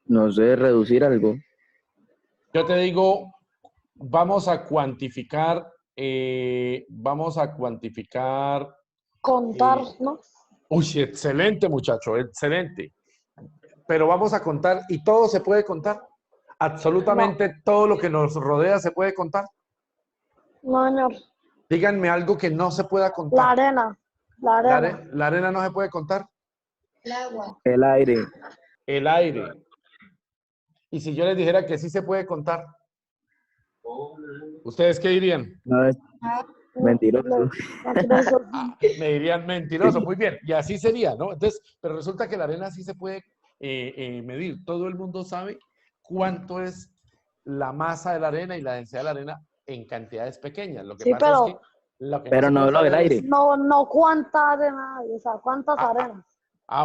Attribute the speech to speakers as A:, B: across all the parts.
A: No sé, reducir algo.
B: Yo te digo, vamos a cuantificar,
C: Contar, ¿no?
B: Uy, excelente, muchacho, excelente. Pero vamos a contar, y todo se puede contar. Absolutamente todo lo que nos rodea se puede contar.
C: No, señor.
B: Díganme algo que no se pueda
C: La
B: contar.
C: arena. La arena.
B: La arena no se puede contar.
D: El agua.
A: El aire.
B: El aire. Y si yo les dijera que sí se puede contar, ¿ustedes qué dirían?
A: No es mentiroso.
C: Mentiroso.
B: Me dirían mentiroso, muy bien. Y así sería, ¿no? Entonces, pero resulta que la arena sí se puede medir. Todo el mundo sabe cuánto es la masa de la arena y la densidad de la arena en cantidades pequeñas. Lo que
C: Sí,
B: pasa es
C: pero,
B: que lo que
A: Pero
B: se
A: no
B: puede
A: lo del
B: saber es-
A: aire.
C: no cuánta arena hay, o sea, cuántas arenas.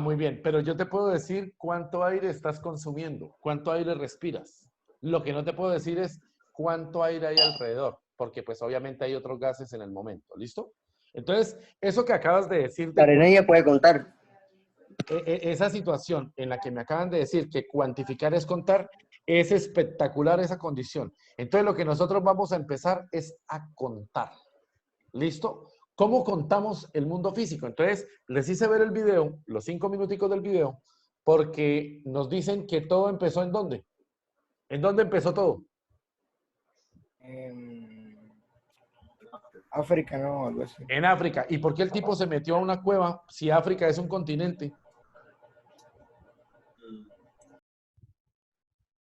B: muy bien, pero yo te puedo decir cuánto aire estás consumiendo, cuánto aire respiras. Lo que no te puedo decir es cuánto aire hay alrededor, porque pues obviamente hay otros gases en el momento, ¿listo? Entonces, eso que acabas de decir,
E: La arena ya puede contar.
B: esa situación en la que me acaban de decir que cuantificar es contar, es espectacular esa condición. Entonces, lo que nosotros vamos a empezar es a contar. ¿Listo? ¿Cómo contamos el mundo físico? Entonces, les hice ver el video, los 5 minuticos del video, porque nos dicen que todo empezó ¿en dónde? ¿En dónde empezó todo?
E: África, no, algo así.
B: En África. ¿Y por qué el tipo se metió a una cueva si África es un continente?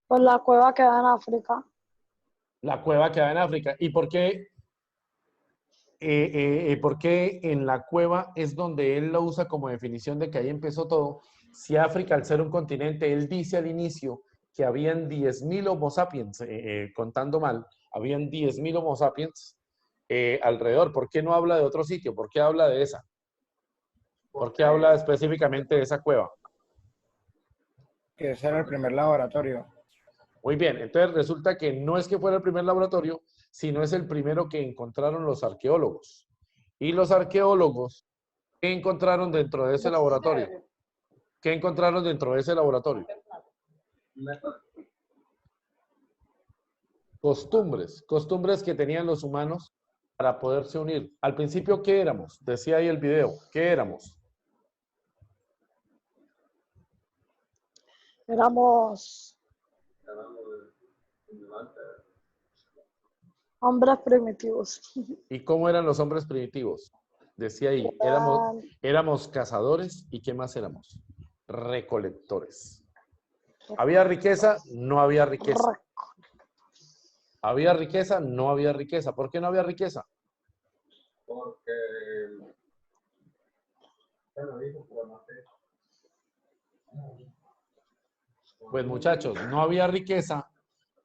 C: Pues la cueva queda en África.
B: La cueva queda en África. ¿Y por qué en la cueva es donde él lo usa como definición de que ahí empezó todo? Si África, al ser un continente, él dice al inicio que habían 10.000 Homo sapiens, contando mal, habían 10.000 Homo sapiens alrededor. ¿Por qué no habla de otro sitio? ¿Por qué habla de esa? ¿Por qué habla específicamente de esa cueva?
E: Que ese era el primer laboratorio.
B: Muy bien, entonces resulta que no es que fuera el primer laboratorio, sino es el primero que encontraron los arqueólogos. Y los arqueólogos, ¿qué encontraron dentro de ese laboratorio? ¿Qué encontraron dentro de ese laboratorio? Costumbres que tenían los humanos para poderse unir. Al principio, ¿qué éramos? Decía ahí el video, ¿qué éramos?
C: Éramos hombres primitivos.
B: ¿Y cómo eran los hombres primitivos? Decía ahí, éramos cazadores y ¿qué más éramos? Recolectores. ¿Había riqueza? No había riqueza. ¿Había riqueza? No había riqueza. ¿Por qué no había riqueza?
F: Porque
B: pues muchachos, no había riqueza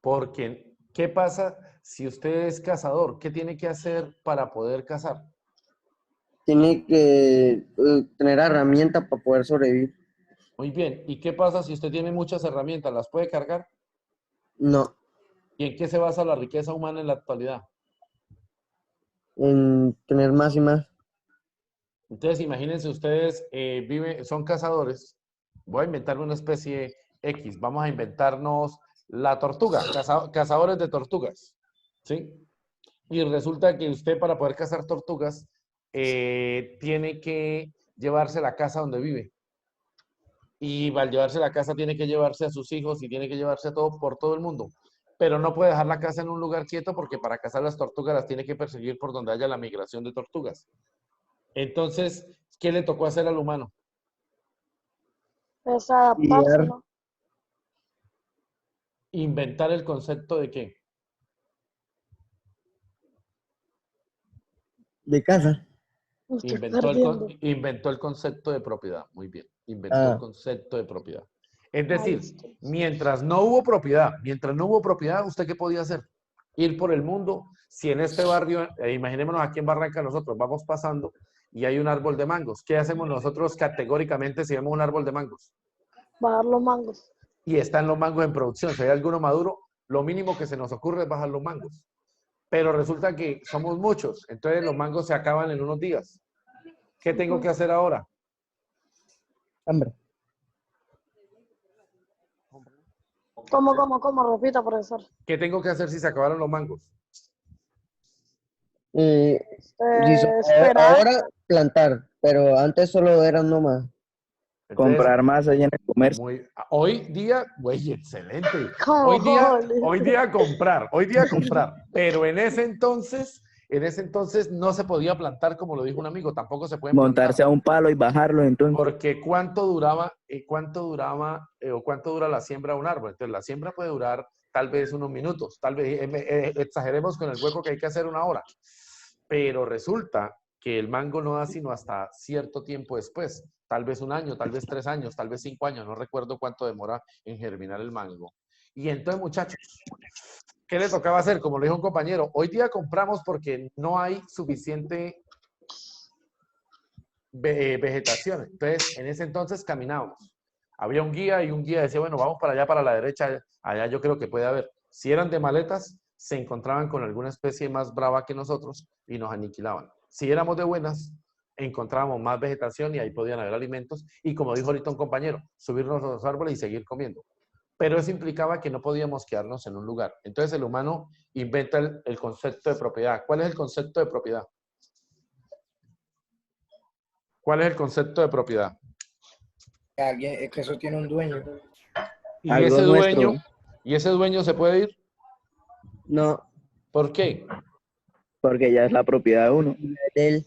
B: porque ¿qué pasa si usted es cazador? ¿Qué tiene que hacer para poder cazar?
E: Tiene que tener herramientas para poder sobrevivir.
B: Muy bien. ¿Y qué pasa si usted tiene muchas herramientas? ¿Las puede cargar?
E: No.
B: ¿Y en qué se basa la riqueza humana en la actualidad?
E: En tener más y más.
B: Entonces, imagínense ustedes, son cazadores. Voy a inventarme una especie X. Vamos a inventarnos la tortuga, cazadores de tortugas. ¿Sí? Y resulta que usted para poder cazar tortugas tiene que llevarse la casa donde vive. Y al llevarse la casa tiene que llevarse a sus hijos y tiene que llevarse a todo por todo el mundo. Pero no puede dejar la casa en un lugar quieto porque para cazar las tortugas las tiene que perseguir por donde haya la migración de tortugas. Entonces, ¿qué le tocó hacer al humano?
C: Es adaptarse, ¿no?
B: Inventar el concepto de ¿qué?
E: De casa.
B: Inventó el concepto de propiedad. Muy bien. Inventó el concepto de propiedad. Es decir, mientras no hubo propiedad, ¿usted qué podía hacer? Ir por el mundo. Si en este barrio, imaginémonos aquí en Barranca, nosotros vamos pasando y hay un árbol de mangos. ¿Qué hacemos nosotros categóricamente si vemos un árbol de mangos?
C: Bajar los mangos.
B: Y están los mangos en producción. Si hay alguno maduro, lo mínimo que se nos ocurre es bajar los mangos. Pero resulta que somos muchos, entonces los mangos se acaban en unos días. ¿Qué tengo que hacer ahora?
D: Hambre.
C: ¿Cómo? Repita, profesor.
B: ¿Qué tengo que hacer si se acabaron los mangos?
D: Si son-
C: Esperar.
D: ahora plantar, pero antes solo eran nomás.
B: Entonces,
A: Comprar más allá en el comercio.
B: hoy día, güey, excelente.
C: ¿Cómo?
B: Hoy día comprar. Pero en ese entonces no se podía plantar como lo dijo un amigo, tampoco se pueden plantar.
A: Montarse a un palo y bajarlo, entonces.
B: Porque cuánto dura la siembra de un árbol. Entonces la siembra puede durar tal vez unos minutos, tal vez exageremos con el hueco que hay que hacer 1 hora. Pero resulta que el mango no da sino hasta cierto tiempo después, tal vez 1 año, tal vez 3 años, tal vez 5 años, no recuerdo cuánto demora en germinar el mango. Y entonces, muchachos, ¿qué le tocaba hacer? Como lo dijo un compañero, hoy día compramos porque no hay suficiente vegetación. Entonces, en ese entonces caminábamos. Había un guía y un guía decía, bueno, vamos para allá, para la derecha, allá yo creo que puede haber. Si eran de maletas, se encontraban con alguna especie más brava que nosotros y nos aniquilaban. Si éramos de buenas, encontrábamos más vegetación y ahí podían haber alimentos. Y como dijo ahorita un compañero, subirnos a los árboles y seguir comiendo. Pero eso implicaba que no podíamos quedarnos en un lugar. Entonces el humano inventa el concepto de propiedad. ¿Cuál es el concepto de propiedad? ¿Cuál es el concepto de propiedad?
E: Alguien, es que eso tiene un dueño.
B: Y
A: Algo
B: ese dueño se puede ir.
D: No,
B: ¿Por qué?
A: Porque ya es la propiedad de uno.
D: de él.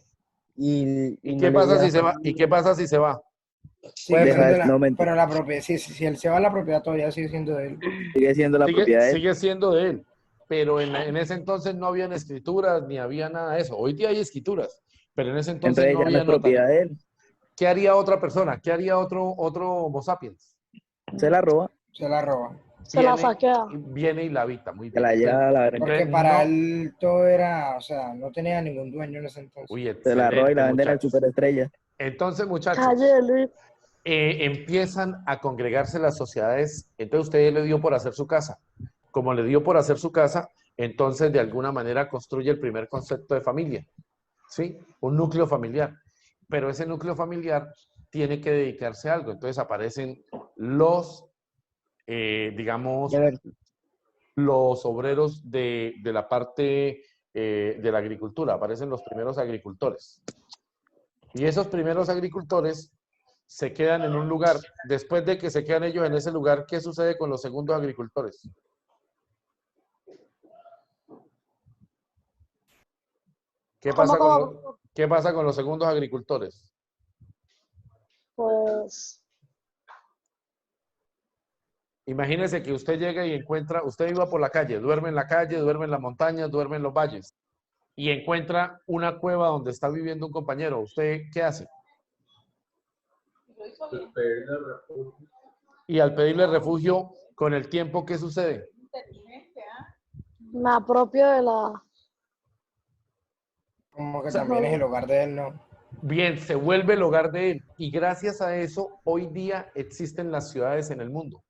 D: Y
B: ¿Y
D: no
B: qué
D: le
B: pasa
D: llega
B: si se va? ¿Y qué pasa si se va?
E: Sigue
A: Deja
E: siendo
A: de- no, mentira.
E: pero la propiedad, si él se va, la propiedad todavía sigue siendo de él.
A: Sigue siendo la propiedad de él.
B: Sigue siendo de él. Pero en ese entonces no habían escrituras ni había nada de eso. Hoy día hay escrituras, pero en ese entonces
A: Entonces
B: no
A: ya no
B: había
A: es propiedad de él.
B: ¿Qué haría otra persona? ¿Qué haría otro Homo sapiens?
A: Se la roba,
E: Se la roba.
C: Se la saquea.
B: Viene y la habita. Muy
A: se
B: bien.
A: la lleva a la verga.
E: Porque para él todo era, o sea, no tenía ningún dueño en ese entonces.
B: Uy,
A: Se la roba y la
B: excelente,
A: venden al
B: muchachos.
A: superestrella.
B: Entonces, muchachos,
C: Calle, Luis.
B: empiezan a congregarse las sociedades. Entonces, usted le dio por hacer su casa. Como le dio por hacer su casa, entonces de alguna manera construye el primer concepto de familia. ¿Sí? Un núcleo familiar. Pero ese núcleo familiar tiene que dedicarse a algo. Entonces aparecen los, digamos,
D: Ya ver,
B: los obreros de la parte de la agricultura. Aparecen los primeros agricultores. Y esos primeros agricultores se quedan en un lugar. Después de que se quedan ellos en ese lugar, ¿qué sucede con los segundos agricultores? ¿Qué pasa con los segundos agricultores?
C: Pues,
B: Imagínese que usted llega y encuentra, usted iba por la calle, duerme en la calle, duerme en las montañas, duerme en los valles, y encuentra una cueva donde está viviendo un compañero. ¿Usted qué hace? Y al pedirle refugio, con el tiempo, ¿qué sucede?
C: me apropio de la...
E: Como que
B: O sea,
E: también es el hogar de él, ¿no?
B: Bien, se vuelve el hogar de él. Y gracias a eso, hoy día existen las ciudades en el mundo.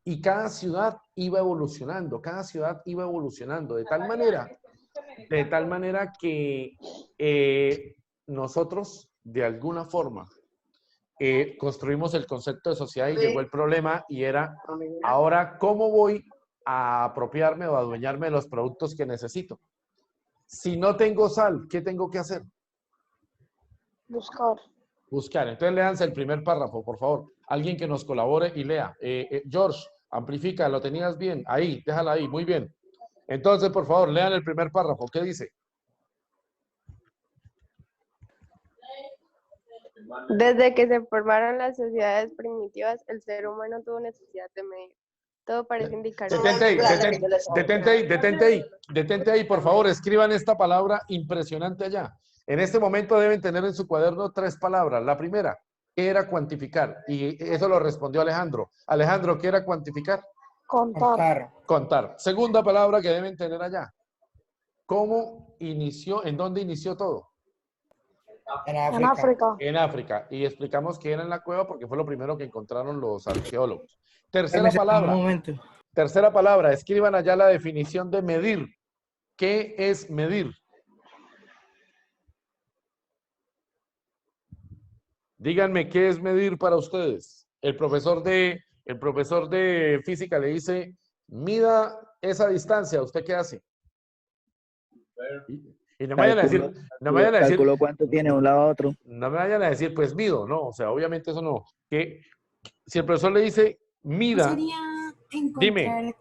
B: Y cada ciudad iba evolucionando, de tal manera que nosotros, de alguna forma, construimos el concepto de sociedad y llegó el problema y era, ahora, ¿cómo voy a apropiarme o adueñarme de los productos que necesito? Si no tengo sal, ¿qué tengo que hacer?
C: Buscar.
B: Buscar. Entonces, léanse el primer párrafo, por favor. Alguien que nos colabore y lea. George, amplifica, lo tenías bien. Ahí, déjala ahí, muy bien. Entonces, por favor, lean el primer párrafo. ¿Qué dice?
G: Desde que se formaron las sociedades primitivas, el ser humano tuvo necesidad de medir. Todo parece indicar...
B: Detente ahí, por favor, escriban esta palabra impresionante allá. En este momento deben tener en su cuaderno 3 palabras. La primera, ¿qué era cuantificar? Y eso lo respondió Alejandro. Alejandro, ¿qué era cuantificar?
C: Contar.
B: Contar. Segunda palabra que deben tener allá. ¿Cómo inició? ¿En dónde inició todo?
E: En
C: En
E: África.
C: África.
B: En África. Y explicamos que era en la cueva porque fue lo primero que encontraron los arqueólogos.
E: Permítame un momento.
B: Tercera palabra. Escriban allá la definición de medir. ¿Qué es medir? Díganme qué es medir para ustedes. El profesor de física le dice, mida esa distancia. ¿Usted qué hace? Y no me vayan a decir,
A: Calculo cuánto tiene de un lado a otro.
B: no me vayan a decir, pues mido, no, o sea, obviamente eso no. Que si el profesor le dice, mida, dime,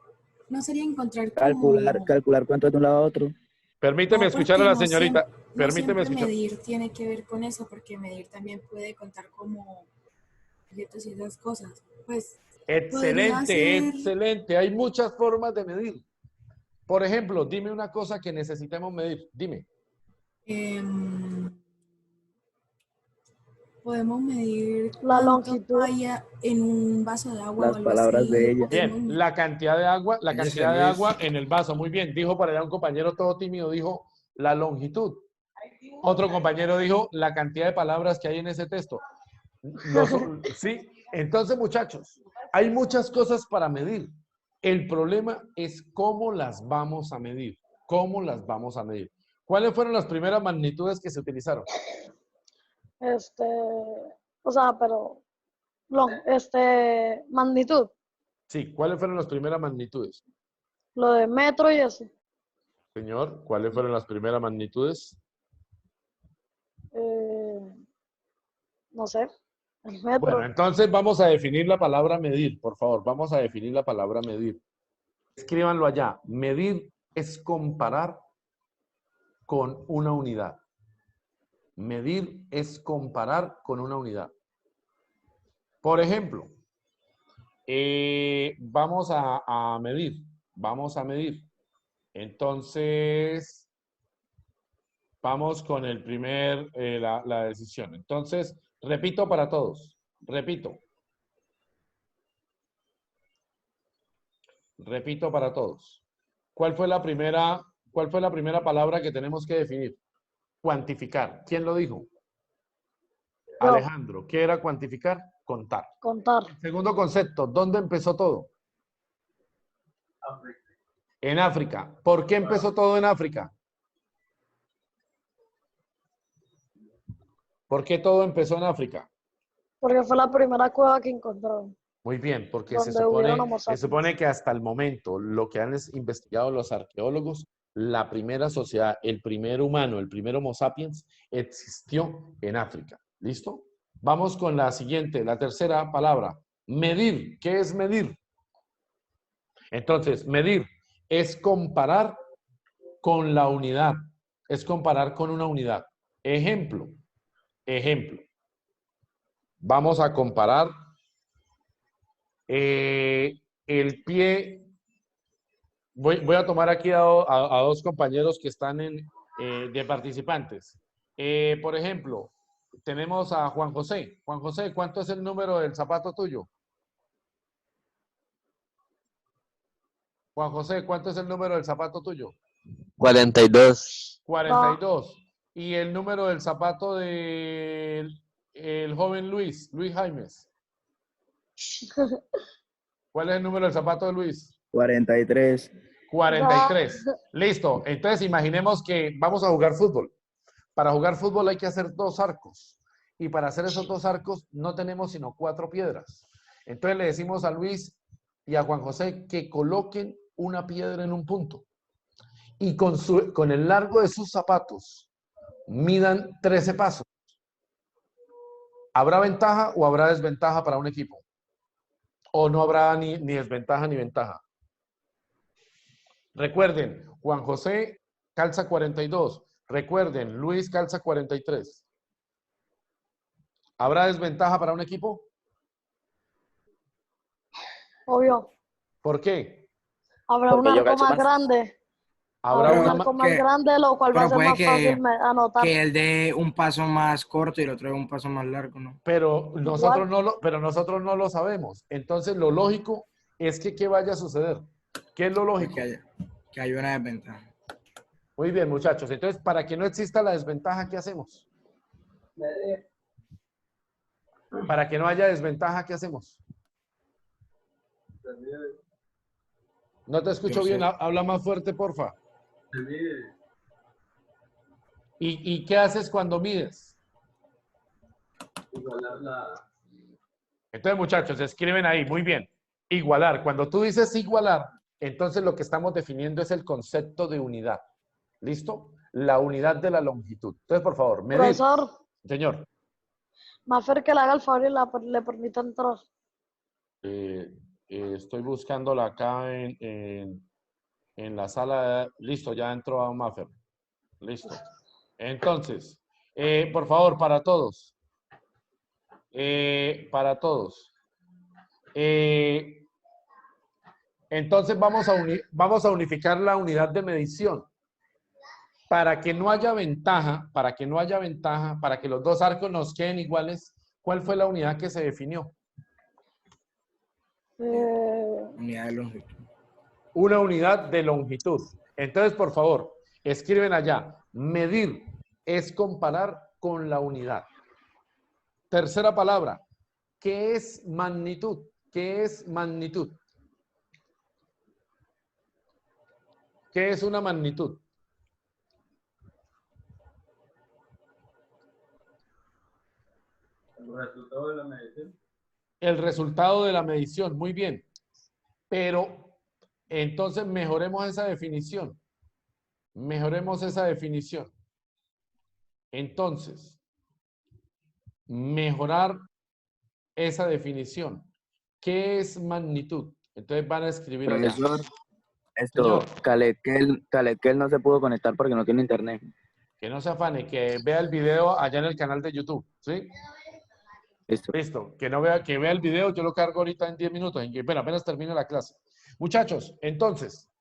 H: no sería encontrar como...
A: Calcular cuánto es de un lado a otro.
B: permíteme
H: No,
B: escuchar a la
H: porque no
B: señorita,
H: siempre- no
B: permíteme
H: siempre
B: escuchar.
H: medir tiene que ver con eso, porque medir también puede contar como objetos y esas cosas. Pues podría
B: Excelente,
H: ser,
B: excelente. Hay muchas formas de medir. Por ejemplo, dime una cosa que necesitemos medir. Dime.
H: podemos medir
C: La
H: cuánto
C: longitud.
H: haya en un vaso de agua o
A: Las
H: algo
A: palabras
H: así.
A: de ella.
B: Bien,
H: Podemos
B: la cantidad de agua,
E: Ella es Luis.
B: en el vaso. Muy bien. Dijo para allá un compañero todo tímido, dijo la longitud. Otro compañero dijo la cantidad de palabras que hay en ese texto. Sí. Entonces, muchachos, hay muchas cosas para medir. El problema es cómo las vamos a medir. ¿Cómo las vamos a medir? ¿Cuáles fueron las primeras magnitudes que se utilizaron?
C: O sea, pero, magnitud,
B: Sí, ¿cuáles fueron las primeras magnitudes?
C: lo de metro y eso.
B: Señor, ¿cuáles fueron las primeras magnitudes?
C: No sé, el metro.
B: Bueno, entonces vamos a definir la palabra medir, por favor. Vamos a definir la palabra medir. Escríbanlo allá. Medir es comparar con una unidad. Medir es comparar con una unidad. Por ejemplo, vamos a medir. Vamos a medir. Entonces, vamos con el la decisión. Entonces, repito para todos. Repito. Repito para todos. ¿Cuál fue la primera palabra que tenemos que definir? Cuantificar. ¿Quién lo dijo?
C: Yo.
B: Alejandro. ¿Qué era cuantificar? Contar.
C: Contar.
B: Segundo concepto. ¿Dónde empezó todo? En África. ¿Por qué empezó todo en África? ¿Por qué todo empezó en África?
C: Porque fue la primera cueva que encontraron.
B: Muy bien, porque
C: Donde hubieron Homo
B: se
C: sapiens.
B: supone que hasta el momento, lo que han investigado los arqueólogos, la primera sociedad, el primer humano, el primer Homo sapiens, existió en África. ¿Listo? Vamos con la siguiente, la tercera palabra. Medir. ¿Qué es medir? Entonces, medir es comparar con la unidad. Es comparar con una unidad. Ejemplo. Ejemplo. Vamos a comparar el pie. Voy a tomar aquí a dos compañeros que están de participantes. Por ejemplo, tenemos a Juan José. Juan José, ¿cuánto es el número del zapato tuyo? Juan José, ¿cuánto es el número del zapato tuyo?
D: 42.
B: 42. ¿Y el número del zapato del joven Luis Jaimes? ¿Cuál es el número del zapato de Luis?
A: 43.
B: 43. Listo. Entonces imaginemos que vamos a jugar fútbol. Para jugar fútbol hay que hacer 2 arcos. Y para hacer esos 2 arcos no tenemos sino 4 piedras. Entonces le decimos a Luis y a Juan José que coloquen una piedra en un punto. Y con el largo de sus zapatos midan 13 pasos. ¿Habrá ventaja o habrá desventaja para un equipo? ¿O no habrá ni desventaja ni ventaja? Recuerden, Juan José calza 42. Recuerden, Luis calza 43. ¿Habrá desventaja para un equipo?
C: Obvio.
B: ¿Por qué?
C: Habrá
A: Porque
C: un
A: yo
C: arco
A: calzo
C: más
A: más.
C: grande.
B: Habrá
C: Habrá un
B: una
C: arco
E: que-
C: más grande, lo cual va a
E: pero
C: ser
E: puede
C: más fácil anotar.
E: que él dé un paso más corto y el otro dé un paso más largo, ¿no?
B: pero nosotros no lo sabemos. Entonces, lo lógico es que ¿qué vaya a suceder? ¿Qué es lo lógico?
E: Que haya una desventaja.
B: Muy bien, muchachos. Entonces, para que no exista la desventaja, ¿qué hacemos? Para que no haya desventaja, ¿qué hacemos? No te escucho
E: Yo sé.
B: bien. Habla más fuerte, porfa. ¿Y qué haces cuando mides?
F: Igualar la...
B: Entonces, muchachos, escriben ahí, muy bien. Igualar. Cuando tú dices igualar, entonces lo que estamos definiendo es el concepto de unidad. ¿Listo? La unidad de la longitud. Entonces, por favor, medir.
C: Profesor,
B: Señor.
C: Mafer que le haga el favor y le permita entrar.
B: Estoy buscándola acá en la sala. Listo, ya entró a Maffer. Listo. Entonces, por favor, para todos. Para todos. Entonces vamos a unificar la unidad de medición. Para que no haya ventaja, para que los dos arcos nos queden iguales, ¿cuál fue la unidad que se definió?
E: Unidad de longitud.
B: Una unidad de longitud. Entonces, por favor, escriben allá. Medir es comparar con la unidad. Tercera palabra. ¿Qué es magnitud? ¿Qué es magnitud? ¿Qué es una magnitud?
F: El resultado de la medición.
B: El resultado de la medición. Muy bien. Pero, entonces, mejoremos esa definición. Mejoremos esa definición. Entonces, mejorar esa definición. ¿Qué es magnitud? Entonces van a escribir allá.
A: Profesor,
B: Señor.
A: Calequel no se pudo conectar porque no tiene internet.
B: Que no se afane, que vea el video allá en el canal de YouTube, ¿sí?
A: Listo.
B: Listo. Que vea el video, yo lo cargo ahorita en 10 minutos, bueno, apenas termine la clase. Muchachos, entonces,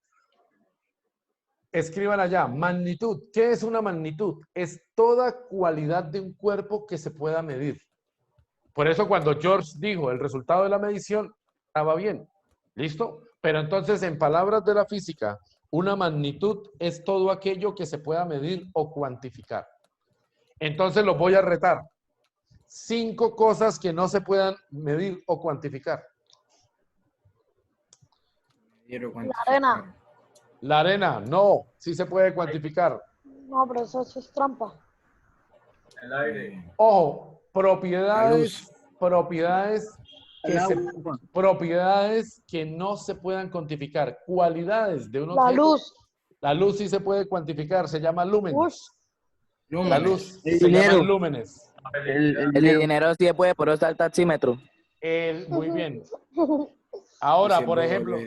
B: escriban allá, magnitud. ¿Qué es una magnitud? Es toda cualidad de un cuerpo que se pueda medir. Por eso cuando George dijo el resultado de la medición, estaba bien. ¿Listo? Pero entonces, en palabras de la física, una magnitud es todo aquello que se pueda medir o cuantificar. Entonces los voy a retar. 5 cosas que no se puedan medir o cuantificar.
C: La arena.
B: La arena, no, sí se puede cuantificar.
C: No, pero eso es trampa.
F: El aire.
B: Ojo, propiedades que no se puedan cuantificar. Cualidades de un
C: La
B: objeto.
C: luz.
B: La luz sí se puede cuantificar, se llama lúmenes.
C: Ush.
B: La luz
A: El
B: se
A: dinero.
B: llama lúmenes.
A: El dinero sí se puede, pero está el taxímetro.
B: Muy bien. Ahora, por ejemplo,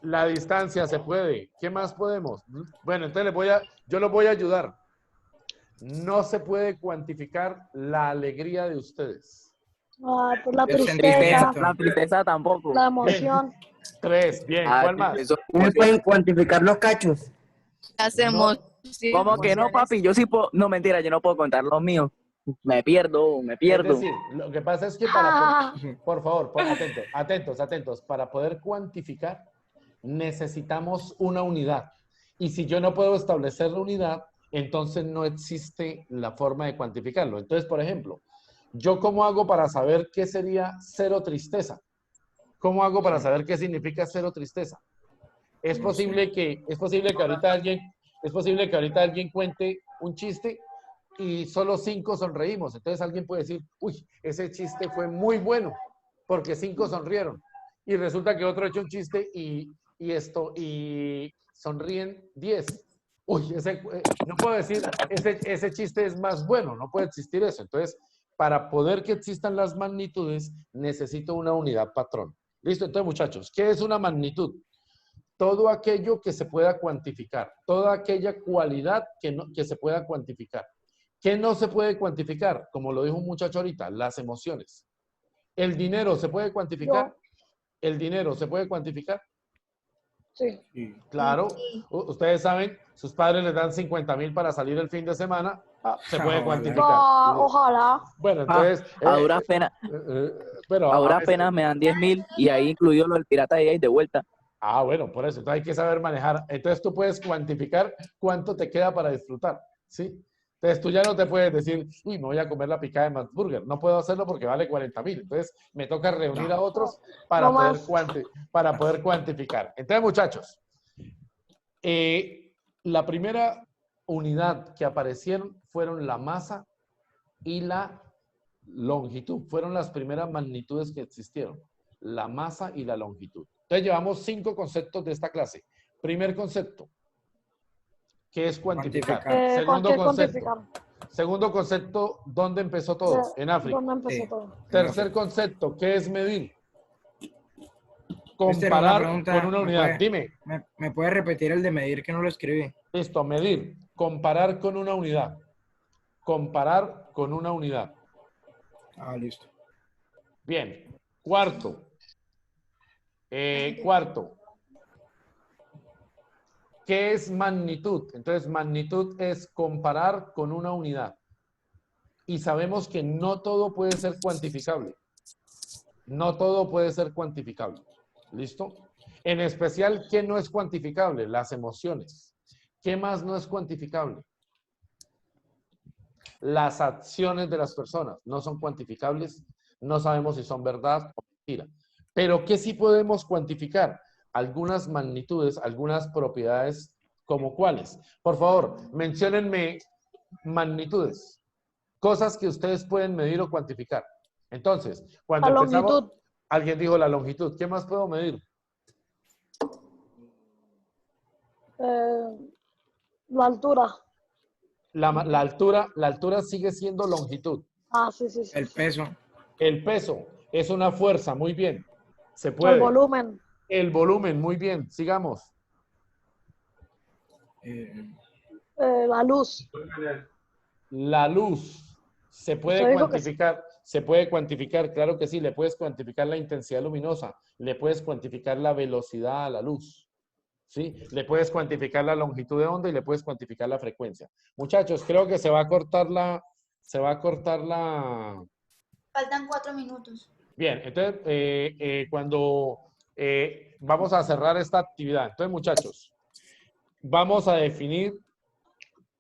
B: la distancia se puede. ¿Qué más podemos? Bueno, entonces yo los voy a ayudar. No se puede cuantificar la alegría de ustedes.
C: Ah, pues la
E: El
C: tristeza.
E: sentimiento.
A: La tristeza tampoco.
C: La emoción.
B: 3, bien.
A: Ah,
B: ¿Cuál más?
A: eso-
I: ¿Cómo pueden cuantificar los cachos?
H: Las emociones.
A: ¿Cómo que no, papi? Yo sí puedo. No, mentira, yo no puedo contar los míos. Me pierdo.
B: Es decir, lo que pasa es que por favor, atentos. Para poder cuantificar, necesitamos una unidad. Y si yo no puedo establecer la unidad, entonces no existe la forma de cuantificarlo. Entonces, por ejemplo, ¿yo cómo hago para saber qué sería cero tristeza? ¿Cómo hago para saber qué significa cero tristeza? Es posible que ahorita alguien cuente un chiste y solo 5 sonreímos. Entonces alguien puede decir, uy, ese chiste fue muy bueno porque 5 sonrieron. Y resulta que otro echó un chiste y sonríen 10. Uy, no puedo decir, ese chiste es más bueno, no puede existir eso. Entonces, para poder que existan las magnitudes, necesito una unidad patrón. ¿Listo? Entonces, muchachos, ¿qué es una magnitud? Todo aquello que se pueda cuantificar, toda aquella cualidad que se pueda cuantificar. ¿Qué no se puede cuantificar? Como lo dijo un muchacho ahorita, las emociones. ¿El dinero se puede cuantificar?
C: No.
B: ¿El dinero se puede cuantificar?
C: Sí.
B: Claro. Ustedes saben, sus padres les dan 50,000 para salir el fin de semana. Se puede cuantificar.
C: No, ojalá.
B: Bueno, entonces...
A: A duras penas,
B: pero
A: a duras penas me dan 10.000 y ahí incluyó lo del pirata de ahí de vuelta.
B: Ah, bueno, por eso. Entonces hay que saber manejar. Entonces tú puedes cuantificar cuánto te queda para disfrutar, ¿sí? Entonces tú ya no te puedes decir, uy, me voy a comer la picada de McBurger. No puedo hacerlo porque vale 40,000. Entonces me toca reunir a otros para, para poder cuantificar. Entonces, muchachos, la primera unidad que aparecieron fueron la masa y la longitud. Fueron las primeras magnitudes que existieron. La masa y la longitud. Entonces llevamos 5 conceptos de esta clase. Primer concepto, ¿qué es cuantificar?
E: Cuantificar.
B: Segundo
C: ¿qué
B: concepto.
C: cuantificar?
B: Segundo concepto, ¿dónde empezó todo? En África.
C: ¿Dónde empezó
E: Sí.
C: todo?
B: Tercer concepto, ¿qué es medir?
E: Mister, una
B: Comparar
E: pregunta,
B: con una
E: ¿me
B: unidad.
E: puede-
B: Dime.
E: ¿Me puede repetir el de medir que no lo escribí?
B: Listo, medir. Comparar con una unidad. Comparar con una unidad.
E: Ah, listo.
B: Bien. Cuarto. Cuarto. ¿Qué es magnitud? Entonces, magnitud es comparar con una unidad. Y sabemos que no todo puede ser cuantificable. No todo puede ser cuantificable. ¿Listo? En especial, ¿qué no es cuantificable? Las emociones. ¿Qué más no es cuantificable? Las acciones de las personas no son cuantificables. No sabemos si son verdad o mentira. Pero ¿qué sí podemos cuantificar? Algunas magnitudes, algunas propiedades, ¿como cuáles? Por favor, menciónenme magnitudes. Cosas que ustedes pueden medir o cuantificar. Entonces, cuando
C: La
B: empezamos,
C: longitud.
B: alguien dijo la longitud. ¿Qué más puedo medir?
C: La altura.
B: La altura sigue siendo longitud.
C: Ah, sí, sí, sí.
E: El peso.
B: El peso es una fuerza, muy bien. Se
C: El
B: puede.
C: volumen.
B: El volumen, muy bien. Sigamos.
C: La luz.
B: La luz. ¿Se puede
C: Usted dijo que sí.
B: cuantificar? Se puede cuantificar, claro que sí. Le puedes cuantificar la intensidad luminosa. Le puedes cuantificar la velocidad a la luz. ¿Sí? Le puedes cuantificar la longitud de onda y le puedes cuantificar la frecuencia. Muchachos, creo que se va a cortar la...
H: Faltan 4 minutos.
B: Bien, entonces, vamos a cerrar esta actividad. Entonces, muchachos, vamos a definir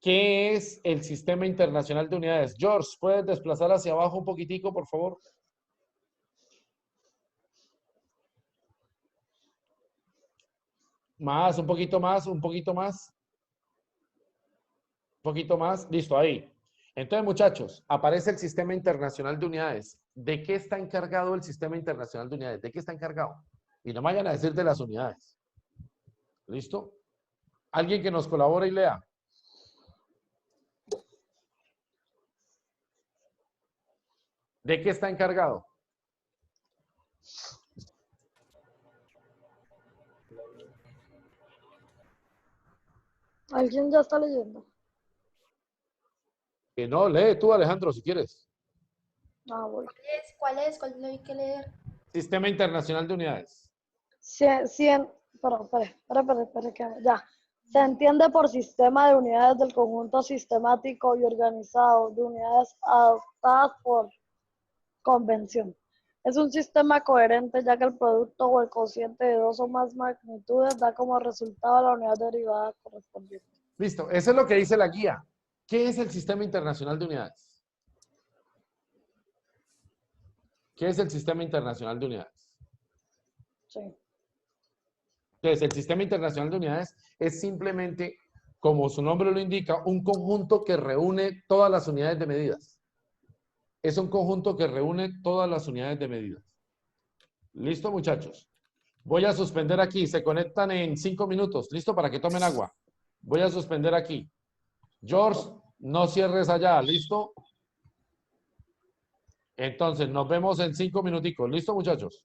B: qué es el Sistema Internacional de Unidades. George, ¿puedes desplazar hacia abajo un poquitico, por favor? Más, un poquito más, un poquito más. Un poquito más. Listo, ahí. Entonces, muchachos, aparece el Sistema Internacional de Unidades. ¿De qué está encargado el Sistema Internacional de Unidades? ¿De qué está encargado? Y no me vayan a decir de las unidades. ¿Listo? ¿Alguien que nos colabore y lea? ¿De qué está encargado?
C: ¿Alguien ya está leyendo?
B: Que no, lee tú, Alejandro, si quieres.
C: Ah, bueno.
H: ¿Cuál es? ¿Cuál hay que leer?
B: Sistema Internacional de Unidades.
C: Espera, que ya. Se entiende por sistema de unidades del conjunto sistemático y organizado de unidades adoptadas por convención. Es un sistema coherente ya que el producto o el cociente de dos o más magnitudes da como resultado la unidad derivada correspondiente.
B: Listo, eso es lo que dice la guía. ¿Qué es el Sistema Internacional de Unidades? ¿Qué es el Sistema Internacional de Unidades?
C: Sí.
B: Entonces, el Sistema Internacional de Unidades es simplemente, como su nombre lo indica, un conjunto que reúne todas las unidades de medidas. Es un conjunto que reúne todas las unidades de medidas. ¿Listo, muchachos? Voy a suspender aquí. Se conectan en 5 minutos. ¿Listo? Para que tomen agua. Voy a suspender aquí. George, no cierres allá. ¿Listo? Entonces, nos vemos en 5 minuticos. ¿Listo, muchachos?